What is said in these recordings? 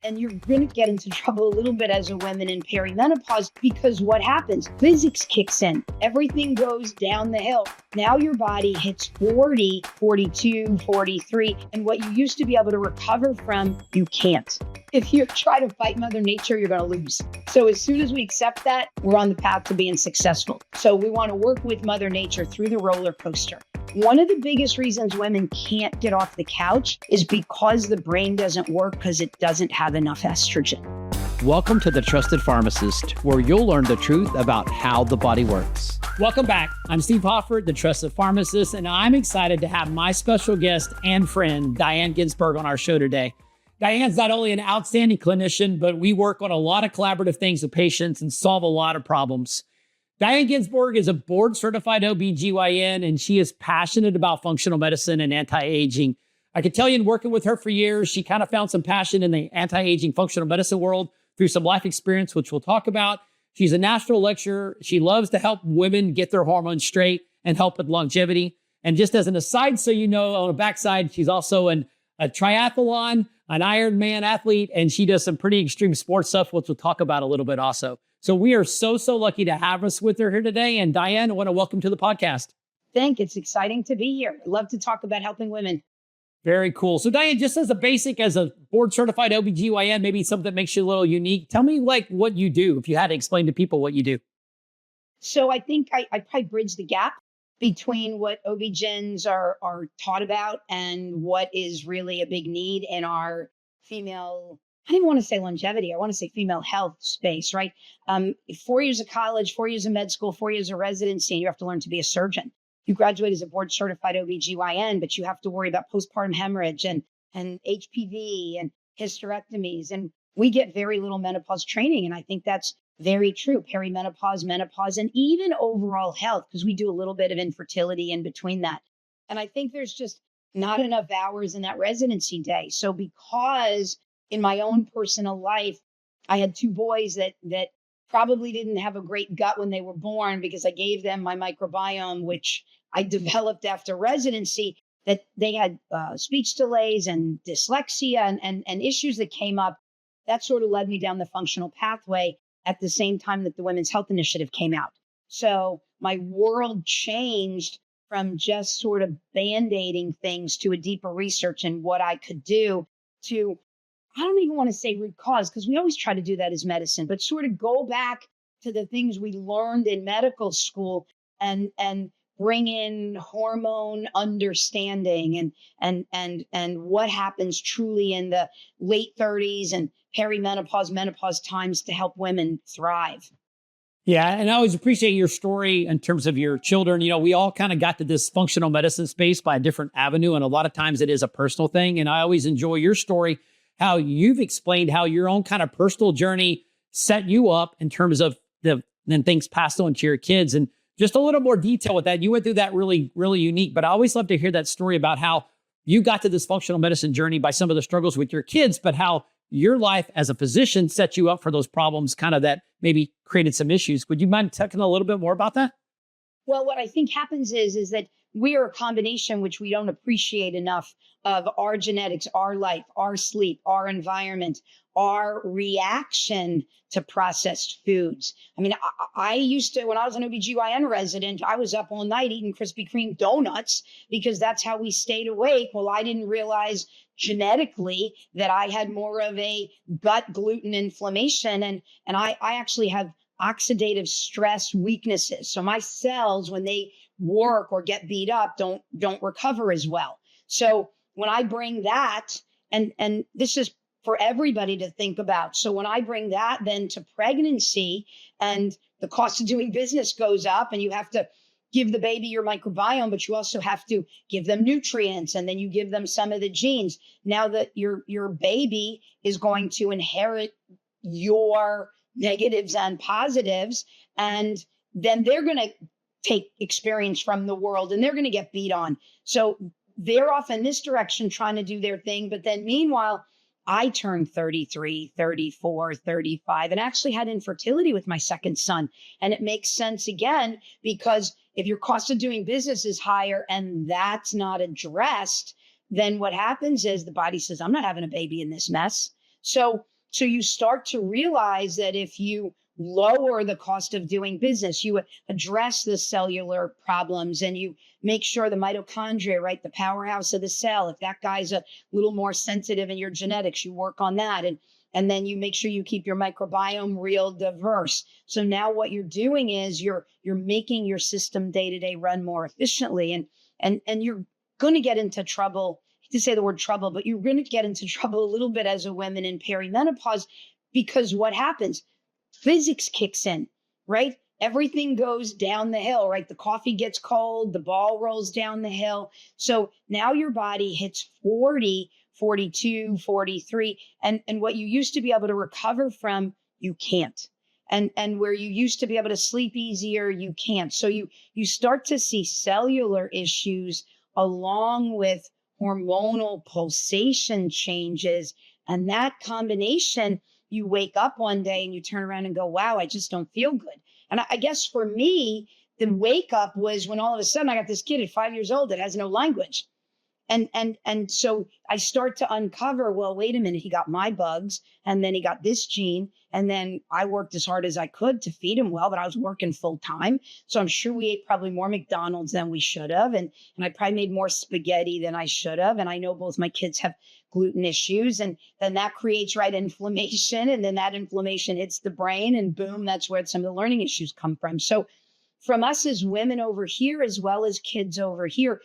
And you're going to get into trouble a little bit as a woman in perimenopause because what happens? Physics kicks in. Everything goes down the hill. Now your body hits 40, 42, 43, and what you used to be able to recover from, you can't. If you try to fight Mother Nature, you're going to lose. So as soon as we accept that, we're on the path to being successful. So we want to work with Mother Nature through the roller coaster. One of the biggest reasons women can't get off the couch is because the brain doesn't work because it doesn't have enough estrogen. Welcome to The Trusted Pharmacist, where you'll learn the truth about how the body works. Welcome back. I'm Steve Hoffart, The Trusted Pharmacist, and I'm excited to have my special guest and friend, Diane Ginsburg, on our show today. Diane's not only an outstanding clinician, but we work on a lot of collaborative things with patients and solve a lot of problems. Diane Ginsburg is a board-certified OB/GYN, and she is passionate about functional medicine and anti-aging. I can tell you in working with her for years, she kind of found some passion in the anti-aging functional medicine world through some life experience, which we'll talk about. She's a national lecturer. She loves to help women get their hormones straight and help with longevity. And just as an aside, so you know, on the backside, she's also a triathlon, an Ironman athlete, and she does some pretty extreme sports stuff, which we'll talk about a little bit also. So we are so lucky to have us with her here today. And Diane, I want to welcome to the podcast. It's exciting to be here. I love to talk about helping women. Very cool. So Diane, just as a basic, as a board certified OB/GYN, maybe something that makes you a little unique. Tell me what you do, if you had to explain to people what you do. So I think I probably bridge the gap between what OB/GYNs are taught about and what is really a big need in our female, I don't even want to say longevity. I want to say female health space, right? 4 years of college, 4 years of med school, 4 years of residency, and you have to learn to be a surgeon. You graduate as a board certified OB/GYN, but you have to worry about postpartum hemorrhage and HPV and hysterectomies. And we get very little menopause training. And I think that's very true. Perimenopause, menopause, and even overall health, because we do a little bit of infertility in between that. And I think there's just not enough hours in that residency day. So because in my own personal life, I had two boys that probably didn't have a great gut when they were born because I gave them my microbiome, which I developed after residency, that they had speech delays and dyslexia and issues that came up. That sort of led me down the functional pathway at the same time that the Women's Health Initiative came out. So my world changed from just sort of band-aiding things to a deeper research in what I could do to, I don't even want to say root cause, because we always try to do that as medicine, but sort of go back to the things we learned in medical school and bring in hormone understanding and what happens truly in the late 30s and perimenopause, menopause times to help women thrive. Yeah, and I always appreciate your story in terms of your children. You know, we all kind of got to this functional medicine space by a different avenue, and a lot of times it is a personal thing. And I always enjoy your story, how you've explained how your own kind of personal journey set you up in terms of then things passed on to your kids. And just a little more detail with that. You went through that really, really unique, but I always love to hear that story about how you got to this functional medicine journey by some of the struggles with your kids, but how your life as a physician set you up for those problems kind of that maybe created some issues. Would you mind talking a little bit more about that? Well, what I think happens is that we are a combination, which we don't appreciate enough, of our genetics, our life, our sleep, our environment, our reaction to processed foods. I mean, I used to, when I was an OB/GYN resident, I was up all night eating Krispy Kreme donuts because that's how we stayed awake. Well, I didn't realize genetically that I had more of a gut gluten inflammation. And I actually have oxidative stress weaknesses. So my cells, when they work or get beat up, don't recover as well. So when I bring that, and this is for everybody to think about. So when I bring that then to pregnancy and the cost of doing business goes up and you have to give the baby your microbiome, but you also have to give them nutrients and then you give them some of the genes. Now that your baby is going to inherit your negatives and positives, and then they're going to take experience from the world and they're going to get beat on. So they're off in this direction trying to do their thing. But then meanwhile, I turned 33, 34, 35, and actually had infertility with my second son. And it makes sense again, because if your cost of doing business is higher and that's not addressed, then what happens is the body says, I'm not having a baby in this mess. So you start to realize that if you lower the cost of doing business, you address the cellular problems, and you make sure the mitochondria, right, the powerhouse of the cell, if that guy's a little more sensitive in your genetics, you work on that. And then you make sure you keep your microbiome real diverse. So now what you're doing is you're making your system day to day run more efficiently, and you're going to get into trouble. I hate to say the word trouble, but you're going to get into trouble a little bit as a woman in perimenopause, because what happens? Physics kicks in, right? Everything goes down the hill, right? The coffee gets cold, the ball rolls down the hill. So now your body hits 40, 42, 43, and what you used to be able to recover from, you can't. And where you used to be able to sleep easier, you can't. So you start to see cellular issues along with hormonal pulsation changes, and that combination, you wake up one day and you turn around and go, wow, I just don't feel good. And I guess for me, the wake up was when all of a sudden I got this kid at 5 years old that has no language. And so I start to uncover, well, wait a minute, he got my bugs, and then he got this gene. And then I worked as hard as I could to feed him well, but I was working full time. So I'm sure we ate probably more McDonald's than we should have. And I probably made more spaghetti than I should have. And I know both my kids have gluten issues, and then that creates inflammation. And then that inflammation hits the brain, and boom, that's where some of the learning issues come from. So from us as women over here, as well as kids over here,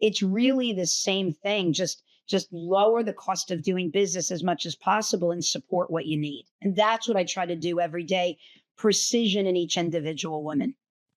it's really the same thing. Just lower the cost of doing business as much as possible and support what you need. And that's what I try to do every day. Precision in each individual woman.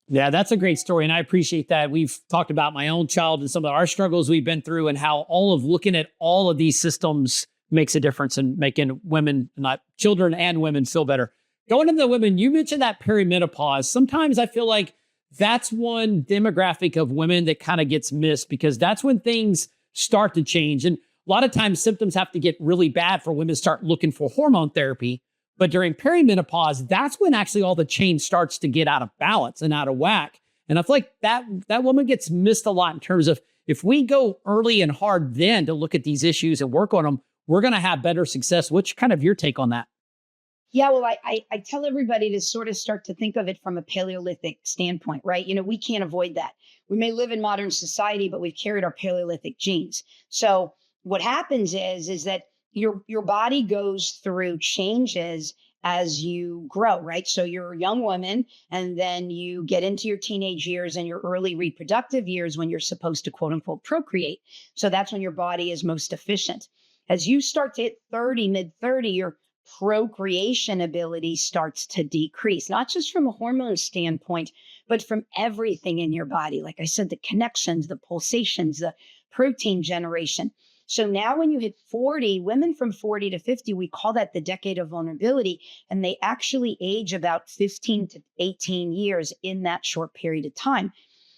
Yeah, that's a great story. And I appreciate that. We've talked about my own child and some of our struggles we've been through, and how all of looking at all of these systems makes a difference in making women, not children and women, feel better. Going into the women, you mentioned that perimenopause. Sometimes I feel like that's one demographic of women that kind of gets missed, because that's when things start to change. And a lot of times symptoms have to get really bad for women to start looking for hormone therapy. But during perimenopause, that's when actually all the change starts to get out of balance and out of whack. And I feel like that woman gets missed a lot in terms of, if we go early and hard then to look at these issues and work on them, we're going to have better success. What's kind of your take on that? Yeah, well, I tell everybody to sort of start to think of it from a Paleolithic standpoint, right? We can't avoid that. We may live in modern society, but we've carried our Paleolithic genes. So what happens is that your body goes through changes as you grow, right? So you're a young woman, and then you get into your teenage years and your early reproductive years when you're supposed to, quote unquote, procreate. So that's when your body is most efficient. As you start to hit 30, mid 30, your procreation ability starts to decrease, not just from a hormone standpoint, but from everything in your body. Like I said, the connections, the pulsations, the protein generation. So now when you hit 40, women from 40 to 50, we call that the decade of vulnerability. And they actually age about 15 to 18 years in that short period of time.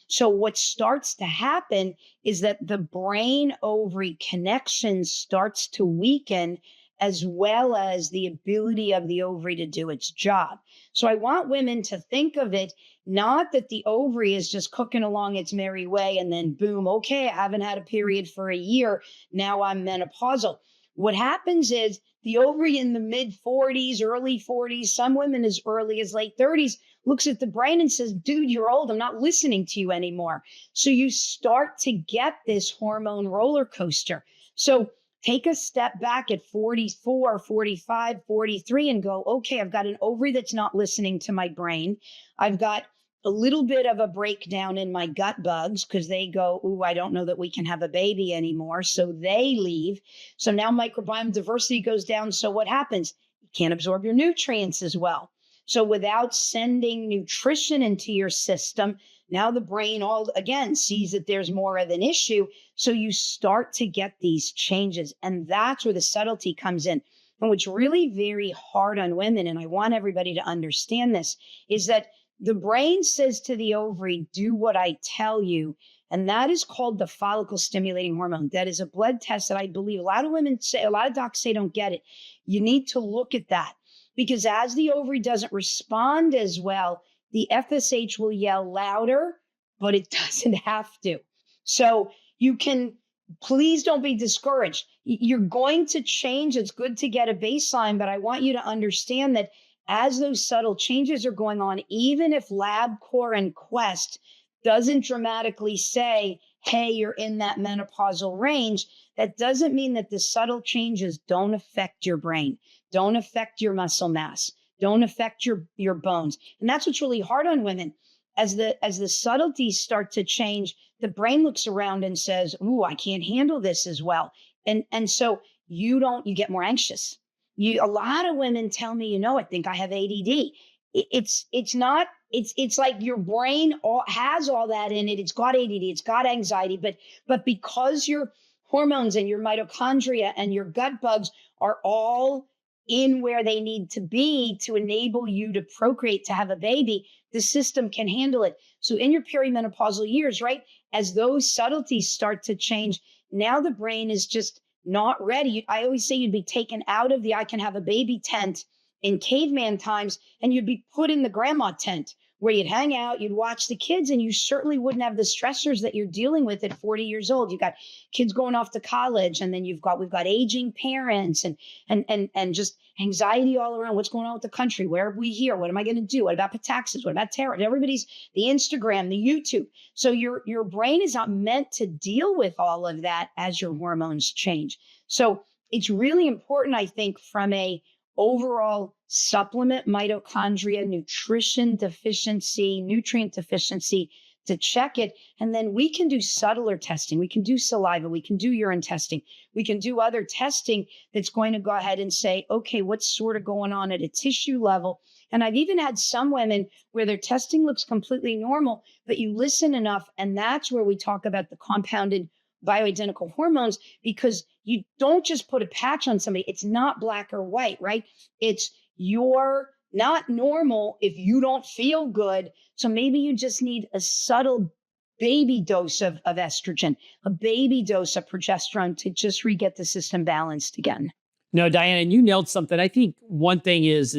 So what starts to happen is that the brain ovary connection starts to weaken, as well as the ability of the ovary to do its job. So I want women to think of it, not that the ovary is just cooking along its merry way and then boom, okay, I haven't had a period for a year, now I'm menopausal. What happens is the ovary in the mid 40s, early 40s, some women as early as late 30s, looks at the brain and says, dude, you're old, I'm not listening to you anymore. So you start to get this hormone roller coaster. So take a step back at 44, 45, 43 and go, okay, I've got an ovary that's not listening to my brain. I've got a little bit of a breakdown in my gut bugs because they go, ooh, I don't know that we can have a baby anymore. So they leave. So now microbiome diversity goes down. So what happens? You can't absorb your nutrients as well. So without sending nutrition into your system, now the brain all again sees that there's more of an issue. So you start to get these changes. And that's where the subtlety comes in. And what's really very hard on women, and I want everybody to understand this, is that the brain says to the ovary, do what I tell you. And that is called the follicle stimulating hormone. That is a blood test that I believe a lot of women say, a lot of docs say don't get it. You need to look at that, because as the ovary doesn't respond as well, the FSH will yell louder, but it doesn't have to. So you can, please don't be discouraged. you're going to change. It's good to get a baseline, but I want you to understand that as those subtle changes are going on, even if LabCorp and Quest doesn't dramatically say, hey, you're in that menopausal range, that doesn't mean that the subtle changes don't affect your brain, don't affect your muscle mass, don't affect your bones. And that's what's really hard on women. As the subtleties start to change, the brain looks around and says, ooh, I can't handle this as well. And so you get more anxious. A lot of women tell me, I think I have ADD. It's not, it's like your brain has all that in it. It's got ADD, it's got anxiety, but because your hormones and your mitochondria and your gut bugs are all in where they need to be to enable you to procreate, to have a baby, the system can handle it. So in your perimenopausal years, right, as those subtleties start to change, now the brain is just not ready. I always say you'd be taken out of the I can have a baby tent in caveman times, and you'd be put in the grandma tent where you'd hang out, you'd watch the kids, and you certainly wouldn't have the stressors that you're dealing with at 40 years old. You've got kids going off to college, and then we've got aging parents and just anxiety all around. What's going on with the country? Where are we here? What am I going to do? What about taxes? What about terror? Everybody's the Instagram, the YouTube. So your brain is not meant to deal with all of that as your hormones change. So it's really important, I think, from a overall supplement, mitochondria, nutrition deficiency, nutrient deficiency, to check it. And then we can do subtler testing. We can do saliva. We can do urine testing. We can do other testing that's going to go ahead and say, okay, what's sort of going on at a tissue level? And I've even had some women where their testing looks completely normal, but you listen enough. And that's where we talk about the compounded bioidentical hormones, because you don't just put a patch on somebody. It's not black or white, right? It's you're not normal if you don't feel good. So maybe you just need a subtle baby dose of estrogen, a baby dose of progesterone to just re-get the system balanced again. No, Diana, and you nailed something. I think one thing is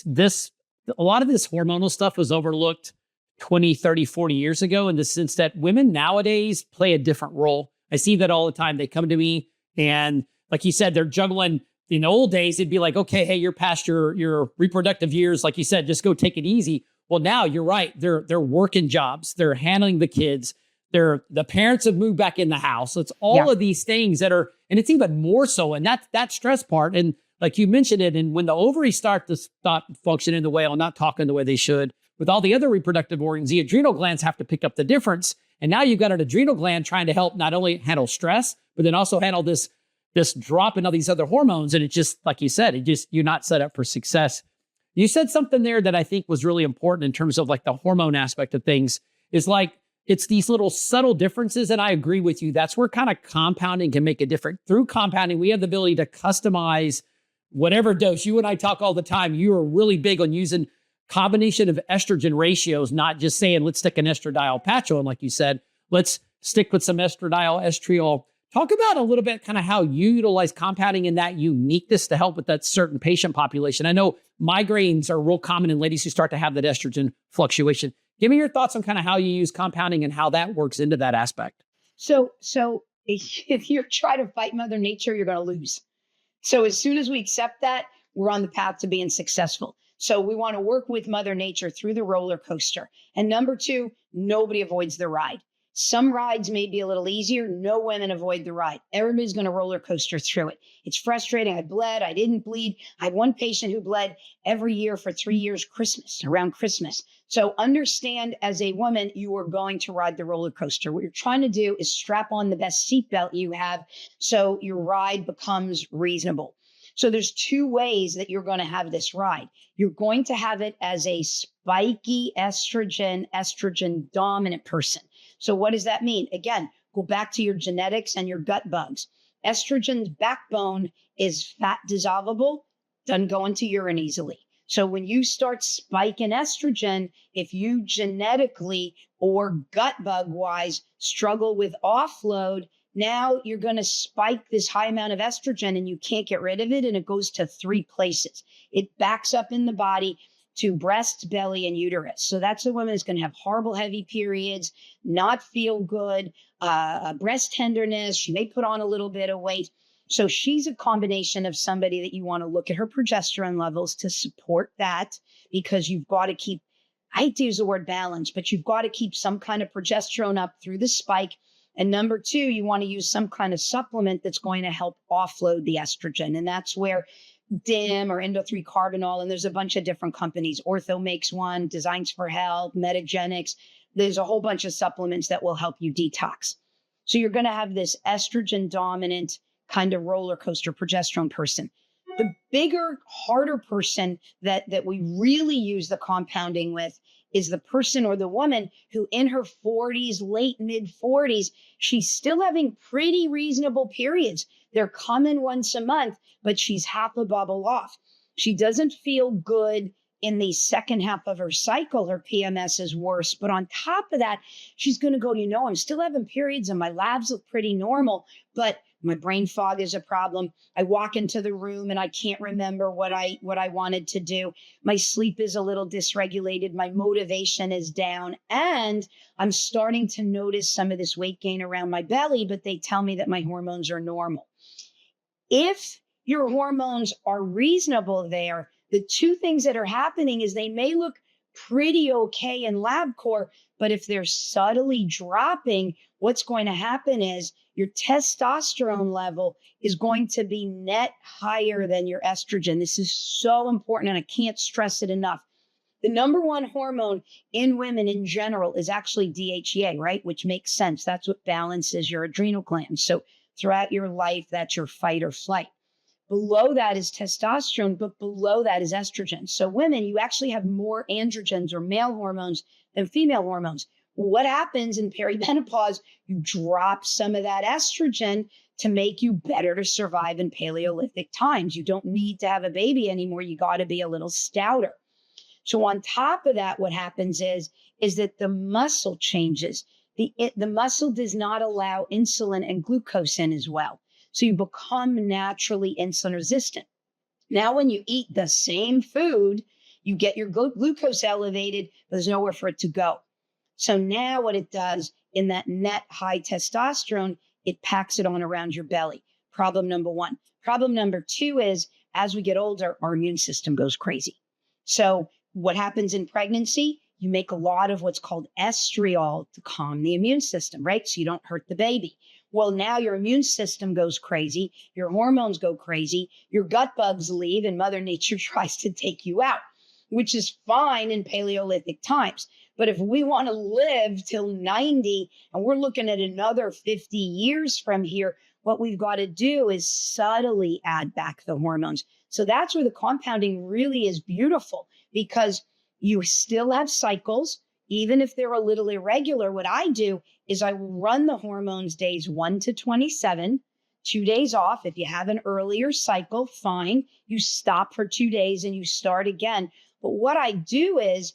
this, a lot of this hormonal stuff was overlooked 20, 30, 40 years ago, in the sense that women nowadays play a different role. I see that all the time. They come to me and, like you said, they're juggling. In the old days, it'd be like, okay, hey, you're past your reproductive years. Like you said, just go take it easy. Well, now you're right. They're working jobs. They're handling the kids. The parents have moved back in the house. So it's all of these things that are, and it's even more so. And that's that stress part. And like you mentioned it, and when the ovaries start to stop functioning the way, or not talking the way they should, with all the other reproductive organs, the adrenal glands have to pick up the difference. And now you've got an adrenal gland trying to help not only handle stress, but then also handle this drop in all these other hormones. And it just, like you said, you're not set up for success. You said something there that I think was really important in terms of like the hormone aspect of things, is like, it's these little subtle differences. And I agree with you. That's where kind of compounding can make a difference. Through compounding, we have the ability to customize whatever dose. You and I talk all the time. You are really big on using combination of estrogen ratios, not just saying, let's stick an estradiol patch on, like you said, let's stick with some estradiol, estriol. Talk about a little bit kind of how you utilize compounding and that uniqueness to help with that certain patient population. I know migraines are real common in ladies who start to have that estrogen fluctuation. Give me your thoughts on kind of how you use compounding and how that works into that aspect. So if you try to fight Mother Nature, you're going to lose. So as soon as we accept that, we're on the path to being successful. So we want to work with Mother Nature through the roller coaster. And number two, nobody avoids the ride. Some rides may be a little easier. No women avoid the ride. Everybody's going to roller coaster through it. It's frustrating. I bled. I didn't bleed. I had one patient who bled every year for 3 years, around Christmas. So understand, as a woman, you are going to ride the roller coaster. What you're trying to do is strap on the best seatbelt you have so your ride becomes reasonable. So there's two ways that you're going to have this ride. You're going to have it as a spiky estrogen dominant person. So what does that mean? Again, go back to your genetics and your gut bugs. Estrogen's backbone is fat dissolvable, doesn't go into urine easily. So when you start spiking estrogen, if you genetically or gut bug wise struggle with offload, now you're going to spike this high amount of estrogen and you can't get rid of it. And it goes to 3 places. It backs up in the body to breast, belly, and uterus. So that's a woman that's going to have horrible heavy periods, not feel good, breast tenderness. She may put on a little bit of weight. So she's a combination of somebody that you want to look at her progesterone levels to support that, because you've got to keep, I hate to use the word balance, but you've got to keep some kind of progesterone up through the spike. And number two, you want to use some kind of supplement that's going to help offload the estrogen. And that's where DIM or Endo-3 Carbinol, and there's a bunch of different companies. Ortho makes one, Designs for Health, Metagenics. There's a whole bunch of supplements that will help you detox. So you're going to have this estrogen dominant kind of roller coaster progesterone person. The bigger, harder person that we really use the compounding with is the person or the woman who in her 40s, late mid 40s, she's still having pretty reasonable periods. They're coming once a month, but she's half a bubble off. She doesn't feel good in the second half of her cycle. Her PMS is worse. But on top of that, she's going to go, I'm still having periods and my labs look pretty normal, but my brain fog is a problem. I walk into the room and I can't remember what I wanted to do. My sleep is a little dysregulated. My motivation is down. And I'm starting to notice some of this weight gain around my belly, but they tell me that my hormones are normal. If your hormones are reasonable there, the two things that are happening is they may look pretty okay in LabCorp, but if they're subtly dropping, what's going to happen is your testosterone level is going to be net higher than your estrogen. This is so important, and I can't stress it enough. The number one hormone in women in general is actually DHEA, right? Which makes sense. That's what balances your adrenal glands. So throughout your life, that's your fight or flight. Below that is testosterone, but below that is estrogen. So women, you actually have more androgens or male hormones than female hormones. What happens in perimenopause? You drop some of that estrogen to make you better to survive in Paleolithic times. You don't need to have a baby anymore. You got to be a little stouter. So on top of that, what happens is that the muscle changes. The muscle does not allow insulin and glucose in as well. So you become naturally insulin resistant. Now, when you eat the same food, you get your glucose elevated, but there's nowhere for it to go. So now what it does in that net high testosterone, it packs it on around your belly. Problem number one. Problem number two is as we get older, our immune system goes crazy. So what happens in pregnancy? You make a lot of what's called estriol to calm the immune system, right? So you don't hurt the baby. Well, now your immune system goes crazy. Your hormones go crazy. Your gut bugs leave and Mother Nature tries to take you out, which is fine in Paleolithic times. But if we want to live till 90 and we're looking at another 50 years from here, what we've got to do is subtly add back the hormones. So that's where the compounding really is beautiful, because you still have cycles, even if they're a little irregular. What I do is I run the hormones days 1 to 27, 2 days off. If you have an earlier cycle, fine. You stop for 2 days and you start again. But what I do is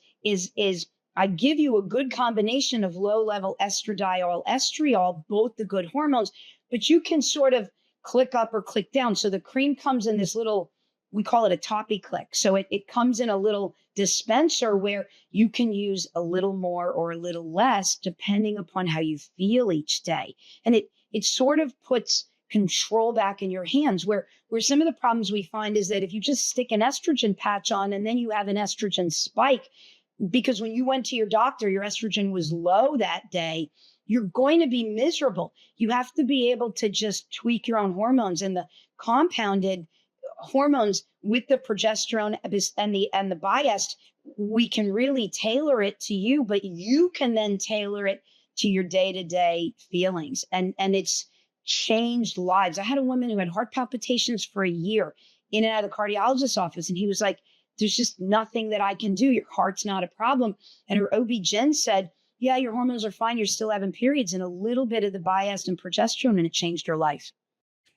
I give you a good combination of low-level estradiol, estriol, both the good hormones, but you can sort of click up or click down. So the cream comes in this little, we call it a toppy click. So it comes in a little dispenser where you can use a little more or a little less depending upon how you feel each day. And it sort of puts control back in your hands, where some of the problems we find is that if you just stick an estrogen patch on and then you have an estrogen spike, because when you went to your doctor, your estrogen was low that day, you're going to be miserable. You have to be able to just tweak your own hormones, and the compounded hormones with the progesterone and the biased, we can really tailor it to you, but you can then tailor it to your day-to-day feelings. And it's changed lives. I had a woman who had heart palpitations for a year in and out of the cardiologist's office. And he was like, there's just nothing that I can do. Your heart's not a problem. And her OB-GYN said, yeah, your hormones are fine. You're still having periods, and a little bit of the biased and progesterone, and it changed her life.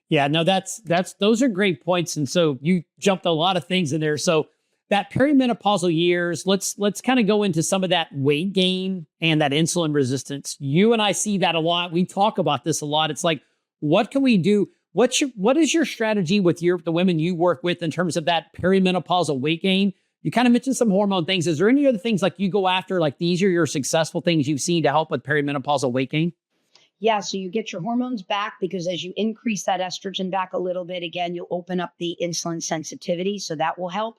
Yeah, no, those are great points. And so you jumped a lot of things in there. So that perimenopausal years, let's kind of go into some of that weight gain and that insulin resistance. You and I see that a lot. We talk about this a lot. It's like, what can we do? What is your strategy with the women you work with in terms of that perimenopausal weight gain? You kind of mentioned some hormone things. Is there any other things like you go after, like these are your successful things you've seen to help with perimenopausal weight gain? Yeah, so you get your hormones back because as you increase that estrogen back a little bit, again, you'll open up the insulin sensitivity. So that will help.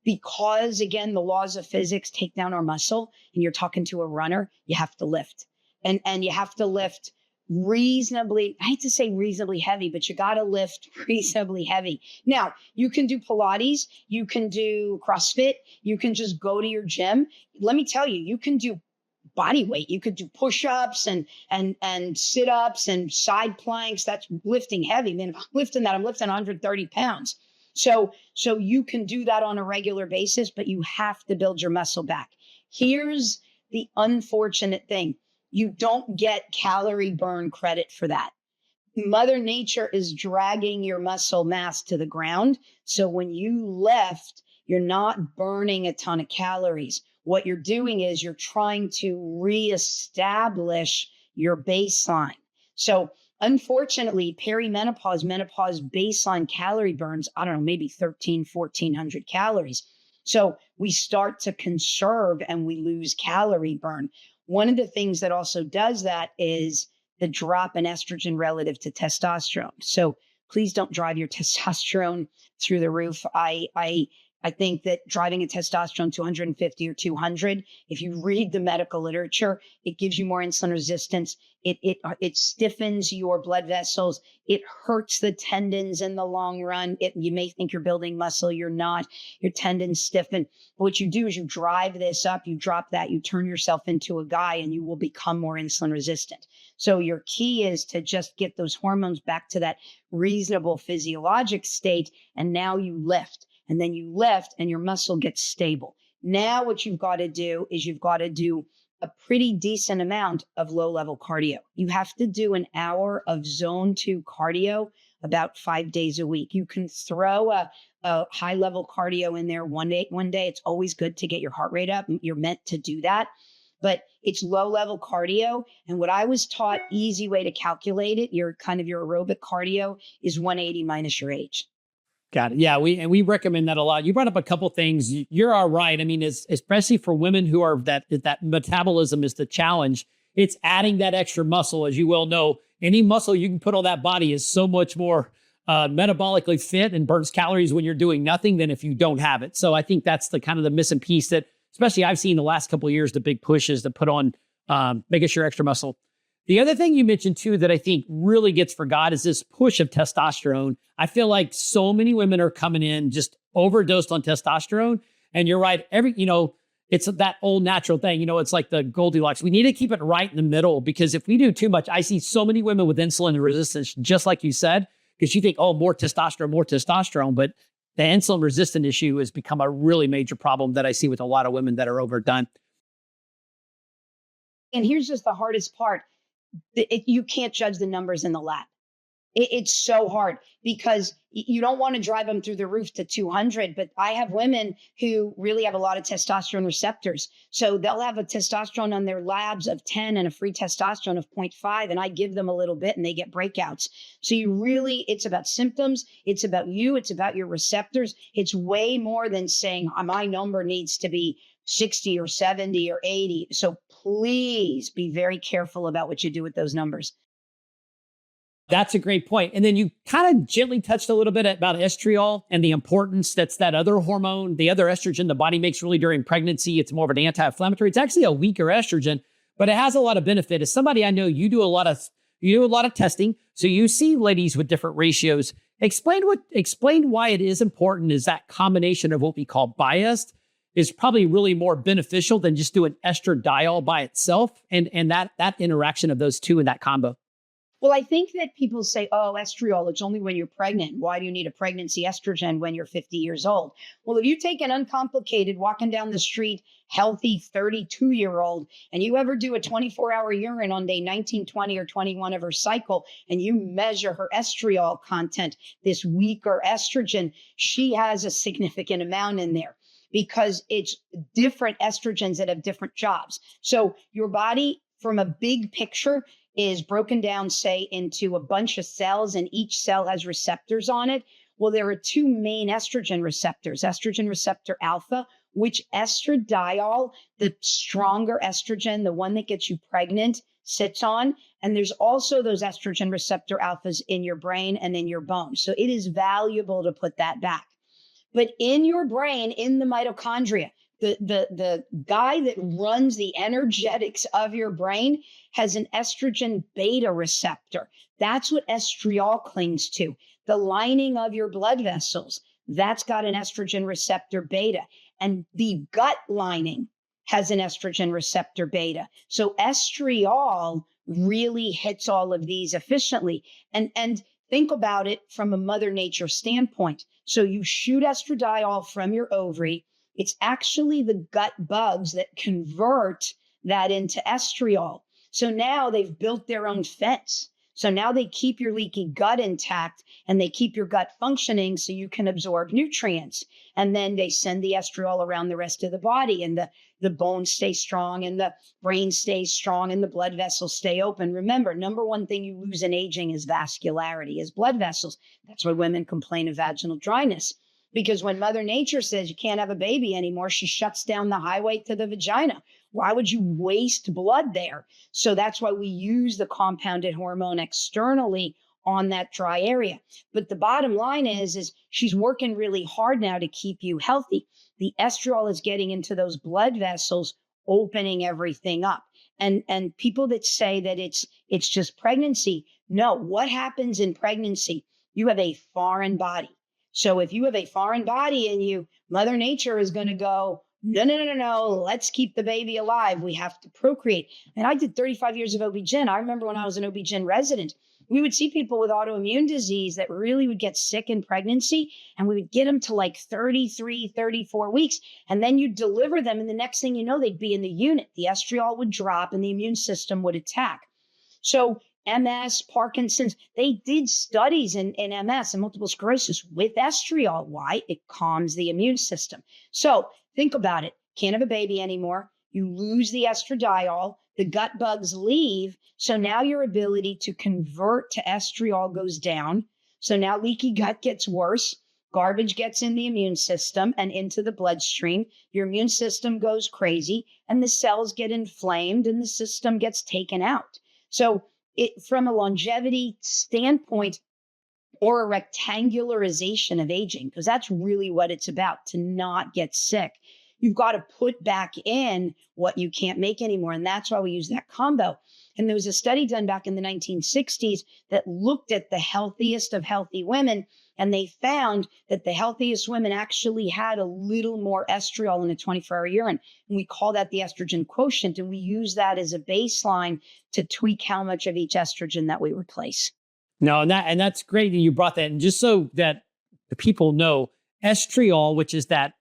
Because again, the laws of physics take down our muscle, and you're talking to a runner, you have to lift. And you have to lift reasonably, I hate to say reasonably heavy, but you got to lift reasonably heavy. Now, you can do Pilates, you can do CrossFit, you can just go to your gym. Let me tell you, you can do body weight. You could do push-ups and sit-ups and side planks. That's lifting heavy. Man, if I'm lifting that, I'm lifting 130 pounds. So you can do that on a regular basis, but you have to build your muscle back. Here's the unfortunate thing. You don't get calorie burn credit for that. Mother Nature is dragging your muscle mass to the ground. So when you lift, you're not burning a ton of calories. What you're doing is you're trying to reestablish your baseline. So unfortunately, perimenopause, menopause baseline calorie burns, I don't know, maybe 1,400 calories. So we start to conserve and we lose calorie burn. One of the things that also does that is the drop in estrogen relative to testosterone. So please don't drive your testosterone through the roof. I think that driving a testosterone to 150 or 200, if you read the medical literature, it gives you more insulin resistance. It stiffens your blood vessels. It hurts the tendons in the long run. You may think you're building muscle. You're not. Your tendons stiffen. But what you do is you drive this up, you drop that, you turn yourself into a guy, and you will become more insulin resistant. So your key is to just get those hormones back to that reasonable physiologic state. And now you lift. And then you lift and your muscle gets stable. Now what you've got to do is you've got to do a pretty decent amount of low-level cardio. You have to do an hour of zone 2 cardio about 5 days a week. You can throw a high-level cardio in there one day. It's always good to get your heart rate up. You're meant to do that. But it's low-level cardio. And what I was taught, easy way to calculate it, your aerobic cardio is 180 minus your age. Got it. Yeah, we recommend that a lot. You brought up a couple things. You're all right. I mean, especially for women who are that metabolism is the challenge. It's adding that extra muscle, as you well know. Any muscle you can put on that body is so much more metabolically fit and burns calories when you're doing nothing than if you don't have it. So I think that's the kind of the missing piece that, especially I've seen the last couple of years, the big push is to put on making sure extra muscle. The other thing you mentioned too that I think really gets forgot is this push of testosterone. I feel like so many women are coming in just overdosed on testosterone. And you're right, it's that old natural thing. It's like the Goldilocks. We need to keep it right in the middle, because if we do too much, I see so many women with insulin resistance, just like you said, because you think, oh, more testosterone. But the insulin resistant issue has become a really major problem that I see with a lot of women that are overdone. And here's just the hardest part. You can't judge the numbers in the lab. It's so hard because you don't want to drive them through the roof to 200. But I have women who really have a lot of testosterone receptors. So they'll have a testosterone on their labs of 10 and a free testosterone of 0.5. And I give them a little bit and they get breakouts. So it's about symptoms. It's about you. It's about your receptors. It's way more than saying my number needs to be 60 or 70 or 80. So please be very careful about what you do with those numbers. That's a great point. And then you kind of gently touched a little bit about estriol and the importance. That's that other hormone, the other estrogen the body makes really during pregnancy. It's more of an anti-inflammatory. It's actually a weaker estrogen, but it has a lot of benefit. As somebody I know, you do a lot of testing. So you see ladies with different ratios. Explain why it is important is that combination of what we call biased is probably really more beneficial than just doing estradiol by itself, and that interaction of those two in that combo. Well, I think that people say, oh, estriol, it's only when you're pregnant. Why do you need a pregnancy estrogen when you're 50 years old? Well, if you take an uncomplicated, walking down the street, healthy 32-year-old, and you ever do a 24-hour urine on day 19, 20, or 21 of her cycle, and you measure her estriol content, this weaker estrogen, she has a significant amount in there, because it's different estrogens that have different jobs. So your body, from a big picture, is broken down, say, into a bunch of cells, and each cell has receptors on it. Well, there are two main estrogen receptors, estrogen receptor alpha, which estradiol, the stronger estrogen, the one that gets you pregnant, sits on. And there's also those estrogen receptor alphas in your brain and in your bones. So it is valuable to put that back. But in your brain, in the mitochondria, the guy that runs the energetics of your brain has an estrogen beta receptor. That's what estriol clings to. The lining of your blood vessels, that's got an estrogen receptor beta. And the gut lining has an estrogen receptor beta. So estriol really hits all of these efficiently. And think about it from a Mother Nature standpoint. So you shoot estradiol from your ovary. It's actually the gut bugs that convert that into estriol. So now they've built their own fence. So now they keep your leaky gut intact and they keep your gut functioning so you can absorb nutrients. And then they send the estriol around the rest of the body, and the bones stay strong and the brain stays strong and the blood vessels stay open. Remember, number one thing you lose in aging is vascularity, is blood vessels. That's why women complain of vaginal dryness. Because when Mother Nature says you can't have a baby anymore, she shuts down the highway to the vagina. Why would you waste blood there? So that's why we use the compounded hormone externally on that dry area. But the bottom line is she's working really hard now to keep you healthy. The estriol is getting into those blood vessels, opening everything up. And people that say that it's just pregnancy, no, what happens in pregnancy? You have a foreign body. So if you have a foreign body in you, Mother Nature is going to go, no, let's keep the baby alive. We have to procreate. And I did 35 years of OB-GYN. I remember when I was an OB-GYN resident, we would see people with autoimmune disease that really would get sick in pregnancy, and we would get them to like 33, 34 weeks. And then you deliver them, and the next thing you know, they'd be in the unit. The estriol would drop and the immune system would attack. So MS, Parkinson's, they did studies in MS and multiple sclerosis with estriol. Why? It calms the immune system. So think about it. Can't have a baby anymore. You lose the estradiol. The gut bugs leave. So now your ability to convert to estriol goes down. So now leaky gut gets worse. Garbage gets in the immune system and into the bloodstream. Your immune system goes crazy and the cells get inflamed and the system gets taken out. So from a longevity standpoint, or a rectangularization of aging, because that's really what it's about, to not get sick. You've got to put back in what you can't make anymore. And that's why we use that combo. And there was a study done back in the 1960s that looked at the healthiest of healthy women. And they found that the healthiest women actually had a little more estriol in a 24-hour urine. And we call that the estrogen quotient. And we use that as a baseline to tweak how much of each estrogen that we replace. No, and that's great that you brought that. And just so that the people know, estriol, which is that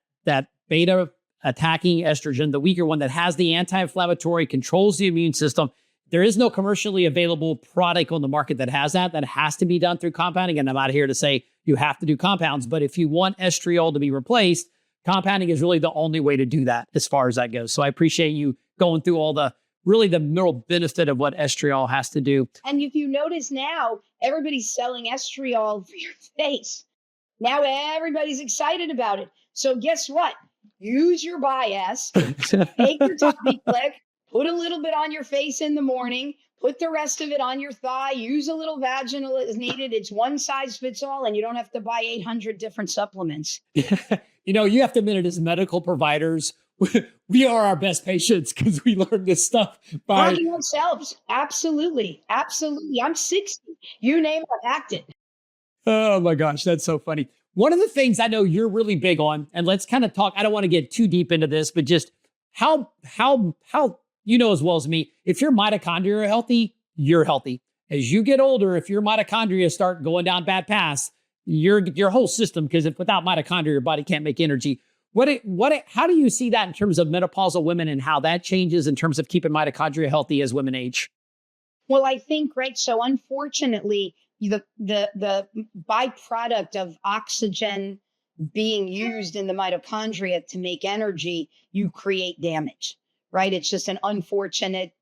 beta attacking estrogen, the weaker one that has the anti-inflammatory, controls the immune system. There is no commercially available product on the market that has that. That has to be done through compounding. And I'm not here to say you have to do compounds, but if you want estriol to be replaced, compounding is really the only way to do that as far as that goes. So I appreciate you going through all the mineral benefit of what estriol has to do. And if you notice now, everybody's selling estriol for your face. Now everybody's excited about it. So guess what? Use your bias, take your tummy click, put a little bit on your face in the morning, put the rest of it on your thigh, use a little vaginal as needed. It's one size fits all, and you don't have to buy 800 different supplements. You have to admit it, as medical providers, we are our best patients because we learn this stuff by working ourselves. Absolutely. Absolutely. I'm 60. You name it, I've hacked it. Oh my gosh, that's so funny. One of the things I know you're really big on, and let's kind of talk, I don't want to get too deep into this, but just how you know as well as me, if your mitochondria are healthy, you're healthy. As you get older, if your mitochondria start going down bad paths, your whole system, because if without mitochondria, your body can't make energy. How do you see that in terms of menopausal women and how that changes in terms of keeping mitochondria healthy as women age? Well, I think, right. So unfortunately, the byproduct of oxygen being used in the mitochondria to make energy, you create damage, right? It's just an unfortunate,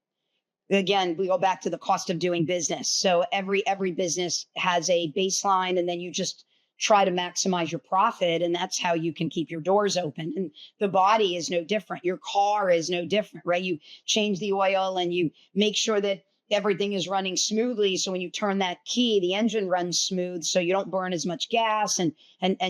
again, we go back to the cost of doing business. So every business has a baseline, and then you just try to maximize your profit. And that's how you can keep your doors open. And the body is no different. Your car is no different, right? You change the oil and you make sure that everything is running smoothly. So when you turn that key, the engine runs smooth, so you don't burn as much gas, and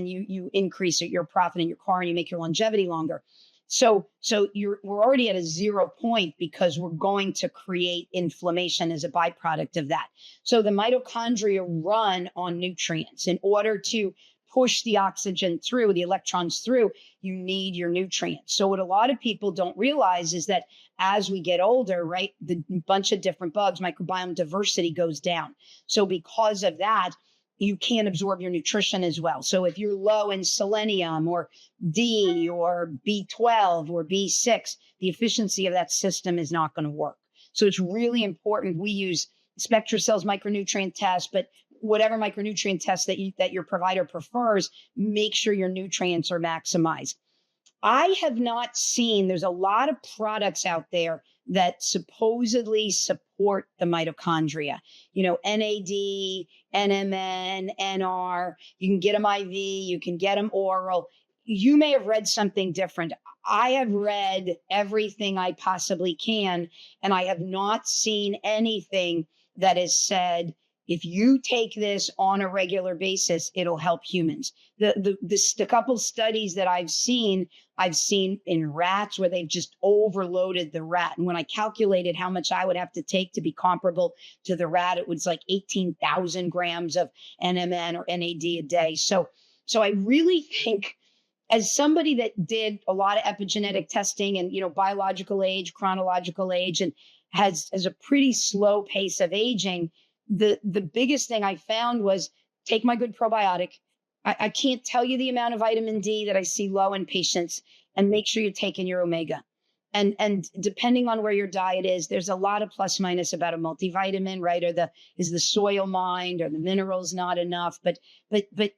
you increase your profit in your car, and you make your longevity longer. So we're already at a 0 point because we're going to create inflammation as a byproduct of that. So the mitochondria run on nutrients. In order to push the oxygen through, the electrons through, you need your nutrients. So what a lot of people don't realize is that as we get older, right, the bunch of different bugs, microbiome diversity goes down. So because of that, you can't absorb your nutrition as well. So if you're low in selenium or D or B12 or B6, the efficiency of that system is not going to work. So it's really important. We use SpectraCell's micronutrient test, but whatever micronutrient test that your provider prefers, make sure your nutrients are maximized. I have not seen, there's a lot of products out there that supposedly support the mitochondria. NAD, NMN, NR, you can get them IV, you can get them oral. You may have read something different. I have read everything I possibly can, and I have not seen anything that has said, if you take this on a regular basis, it'll help humans. The couple studies that I've seen in rats where they've just overloaded the rat. And when I calculated how much I would have to take to be comparable to the rat, it was like 18,000 grams of NMN or NAD a day. So I really think, as somebody that did a lot of epigenetic testing and, biological age, chronological age, and has a pretty slow pace of aging, the biggest thing I found was take my good probiotic. I can't tell you the amount of vitamin D that I see low in patients, and make sure you're taking your omega. And depending on where your diet is, there's a lot of plus minus about a multivitamin, right? Or is the soil mined, or the minerals not enough? But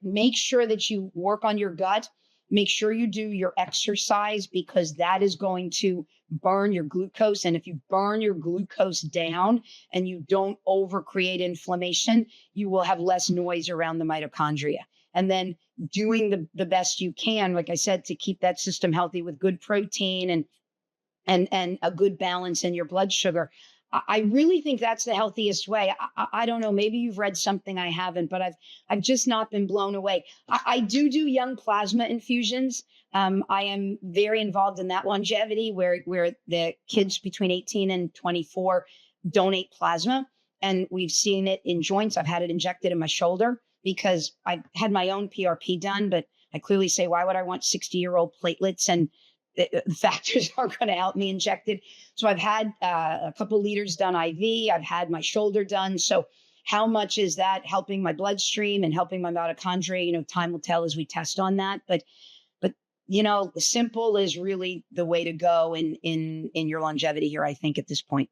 make sure that you work on your gut. Make sure you do your exercise, because that is going to burn your glucose. And if you burn your glucose down and you don't overcreate inflammation, you will have less noise around the mitochondria. And then doing the best you can, like I said, to keep that system healthy with good protein and a good balance in your blood sugar. I really think that's the healthiest way. I don't know. Maybe you've read something I haven't, but I've just not been blown away. I do young plasma infusions. I am very involved in that longevity where the kids between 18 and 24 donate plasma. And we've seen it in joints. I've had it injected in my shoulder because I had my own PRP done, but I clearly say, why would I want 60-year-old platelets? And the factors aren't going to help me injected. So I've had a couple liters done IV. I've had my shoulder done. So how much is that helping my bloodstream and helping my mitochondria? Time will tell as we test on that. But simple is really the way to go in your longevity here, I think, at this point.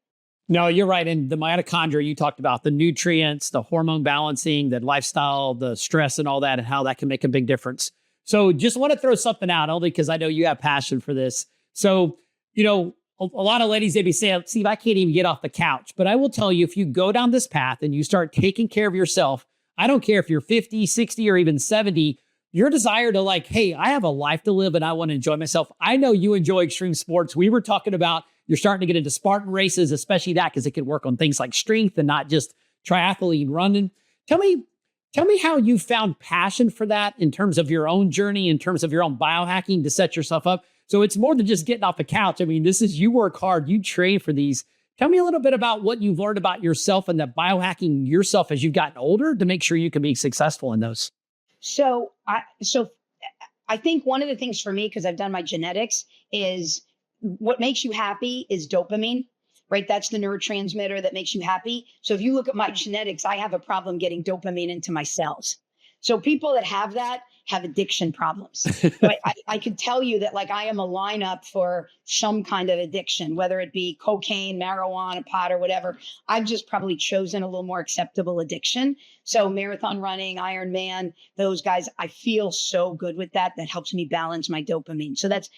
No, you're right. And the mitochondria, you talked about the nutrients, the hormone balancing, the lifestyle, the stress and all that, and how that can make a big difference. So just want to throw something out, only because I know you have passion for this. So, a lot of ladies, they'd be saying, Steve, I can't even get off the couch. But I will tell you, if you go down this path and you start taking care of yourself, I don't care if you're 50, 60, or even 70, your desire to hey, I have a life to live and I want to enjoy myself. I know you enjoy extreme sports. We were talking about you're starting to get into Spartan races, especially that because it can work on things like strength and not just triathlete running. Tell me how you found passion for that in terms of your own journey, in terms of your own biohacking to set yourself up. So it's more than just getting off the couch. I mean, this is, you work hard, you train for these. Tell me a little bit about what you've learned about yourself and the biohacking yourself as you've gotten older to make sure you can be successful in those. So I think one of the things for me, because I've done my genetics, is what makes you happy is dopamine, right? That's the neurotransmitter that makes you happy. So if you look at my genetics, I have a problem getting dopamine into my cells. So people that have that have addiction problems. But I could tell you that I am a lineup for some kind of addiction, whether it be cocaine, marijuana, pot, or whatever. I've just probably chosen a little more acceptable addiction. So marathon running, Ironman, those guys, I feel so good with that. That helps me balance my dopamine. So that's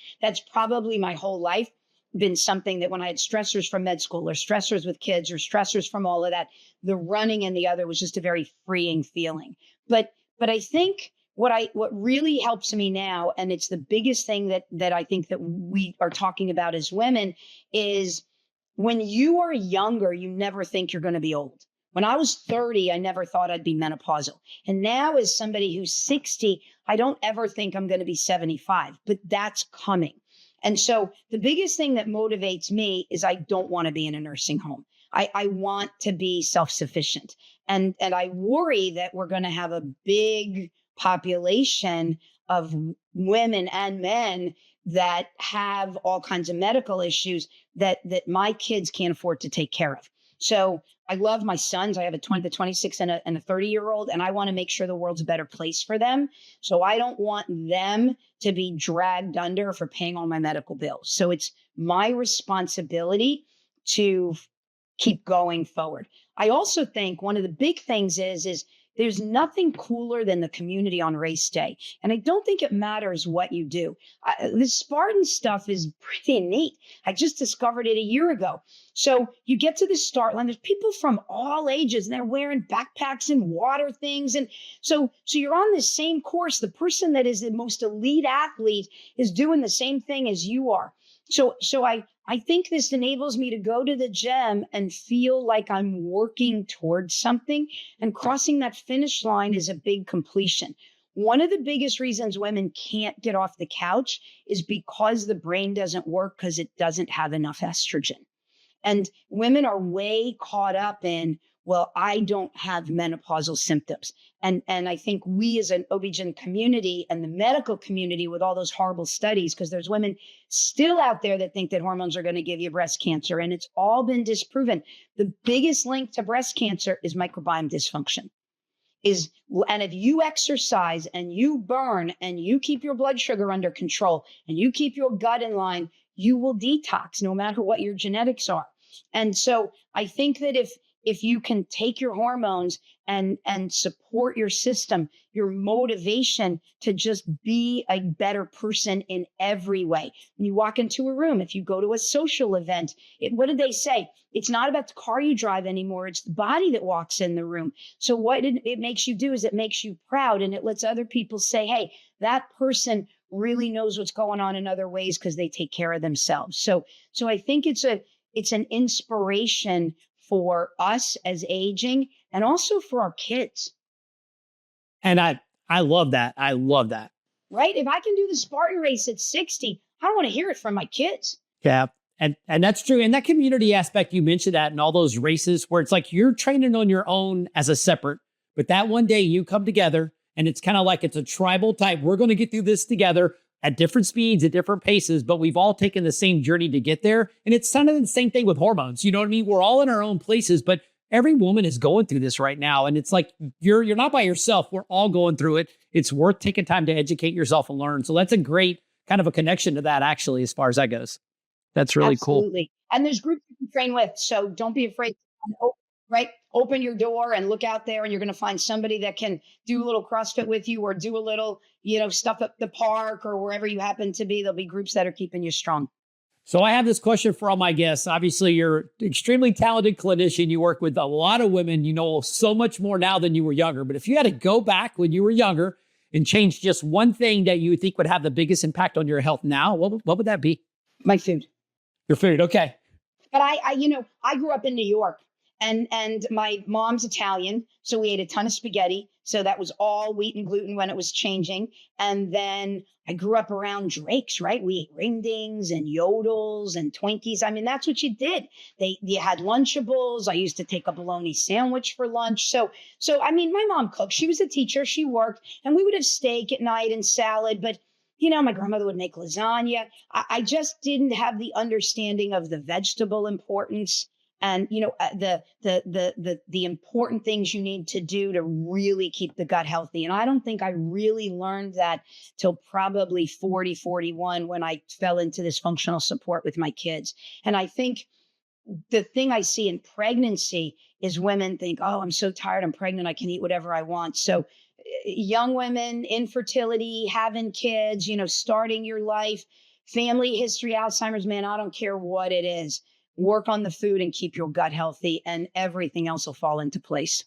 probably my whole life been something that when I had stressors from med school or stressors with kids or stressors from all of that, the running and the other was just a very freeing feeling. But I think what really helps me now, and it's the biggest thing that I think that we are talking about as women, is When you are younger, you never think you're going to be old. When I was 30, I never thought I'd be menopausal. And now, as somebody who's 60, I don't ever think I'm going to be 75, but that's coming. And so the biggest thing that motivates me is I don't want to be in a nursing home. I want to be self-sufficient. And I worry that we're going to have a big population of women and men that have all kinds of medical issues that my kids can't afford to take care of. So I love my sons. I have a 26 and a 30-year-old, and I want to make sure the world's a better place for them. So I don't want them to be dragged under for paying all my medical bills. So it's my responsibility to keep going forward. I also think one of the big things is there's nothing cooler than the community on race day. And I don't think it matters what you do. The Spartan stuff is pretty neat. I just discovered it a year ago. So you get to the start line, there's people from all ages, and they're wearing backpacks and water things. And so you're on the same course. The person that is the most elite athlete is doing the same thing as you are. So I think this enables me to go to the gym and feel like I'm working towards something, and crossing that finish line is a big completion. One of the biggest reasons women can't get off the couch is because the brain doesn't work because it doesn't have enough estrogen. And women are way caught up in, well, I don't have menopausal symptoms. And I think we as an OB-GYN community and the medical community, with all those horrible studies, because there's women still out there that think that hormones are going to give you breast cancer, and it's all been disproven. The biggest link to breast cancer is microbiome dysfunction. And if you exercise and you burn and you keep your blood sugar under control and you keep your gut in line, you will detox no matter what your genetics are. And so I think that if you can take your hormones and support your system, your motivation to just be a better person in every way. When you walk into a room, if you go to a social event, what did they say? It's not about the car you drive anymore. It's the body that walks in the room. So what it makes you do is it makes you proud, and it lets other people say, hey, that person really knows what's going on in other ways because they take care of themselves. So I think it's an inspiration for us as aging, and also for our kids. And I love that. I love that. Right? If I can do the Spartan race at 60, I don't want to hear it from my kids. Yeah. And that's true. And that community aspect, you mentioned that in all those races where it's like you're training on your own as a separate, but that one day you come together and it's kind of like it's a tribal type. We're going to get through this together at different speeds, at different paces, but we've all taken the same journey to get there. And it's kind of the same thing with hormones. You know what I mean? We're all in our own places, but every woman is going through this right now. And it's like, you're not by yourself. We're all going through it. It's worth taking time to educate yourself and learn. So that's a great kind of a connection to that, actually, as far as that goes. That's really Absolutely. Cool. And there's groups you can train with. So don't be afraid to open your door and look out there, and you're going to find somebody that can do a little CrossFit with you, or do a little, stuff at the park or wherever you happen to be. There'll be groups that are keeping you strong. So I have this question for all my guests. Obviously, you're an extremely talented clinician. You work with a lot of women. You know so much more now than you were younger. But if you had to go back when you were younger and change just one thing that you think would have the biggest impact on your health now, what would that be? My food. Your food. Okay. But I grew up in New York. And my mom's Italian, so we ate a ton of spaghetti. So that was all wheat and gluten when it was changing. And then I grew up around Drake's, right? We ate ring-dings and yodels and Twinkies. I mean, that's what you did. You had Lunchables. I used to take a bologna sandwich for lunch. So I mean, my mom cooked. She was a teacher. She worked, and we would have steak at night and salad. But my grandmother would make lasagna. I just didn't have the understanding of the vegetable importance. And, the important things you need to do to really keep the gut healthy. And I don't think I really learned that till probably 40, 41, when I fell into this functional support with my kids. And I think the thing I see in pregnancy is women think, oh, I'm so tired, I'm pregnant, I can eat whatever I want. So young women, infertility, having kids, starting your life, family history, Alzheimer's, man, I don't care what it is. Work on the food and keep your gut healthy, and everything else will fall into place.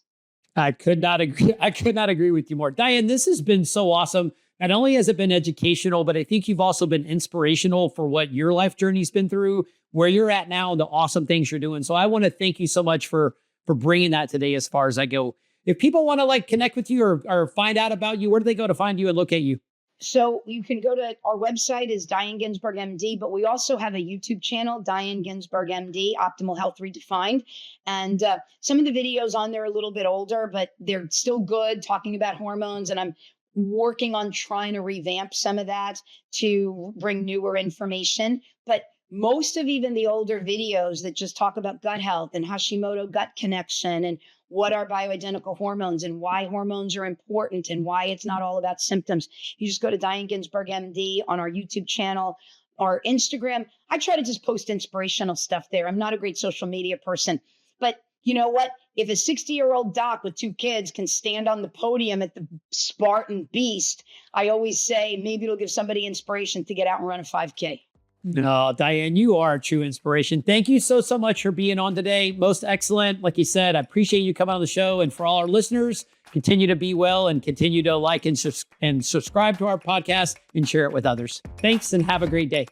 I could not agree with you more. Diane, this has been so awesome. Not only has it been educational, but I think you've also been inspirational for what your life journey's been through, where you're at now, and the awesome things you're doing. So I want to thank you so much for bringing that today as far as I go. If people want to like connect with you or find out about you, where do they go to find you and locate you? So you can go to our website is Diane Ginsburg MD, but we also have a YouTube channel, Diane Ginsburg MD, Optimal Health Redefined. And some of the videos on there are a little bit older, but they're still good, talking about hormones. And I'm working on trying to revamp some of that to bring newer information. But most of even the older videos that just talk about gut health and Hashimoto gut connection and what are bioidentical hormones and why hormones are important and why it's not all about symptoms. You just go to Diane Ginsburg MD on our YouTube channel, our Instagram. I try to just post inspirational stuff there. I'm not a great social media person, but you know what? If a 60-year-old doc with 2 kids can stand on the podium at the Spartan Beast, I always say maybe it'll give somebody inspiration to get out and run a 5K. No, Diane, you are a true inspiration. Thank you so much for being on today. Most excellent. Like you said, I appreciate you coming on the show. And for all our listeners, continue to be well and continue to like and subscribe to our podcast and share it with others. Thanks and have a great day.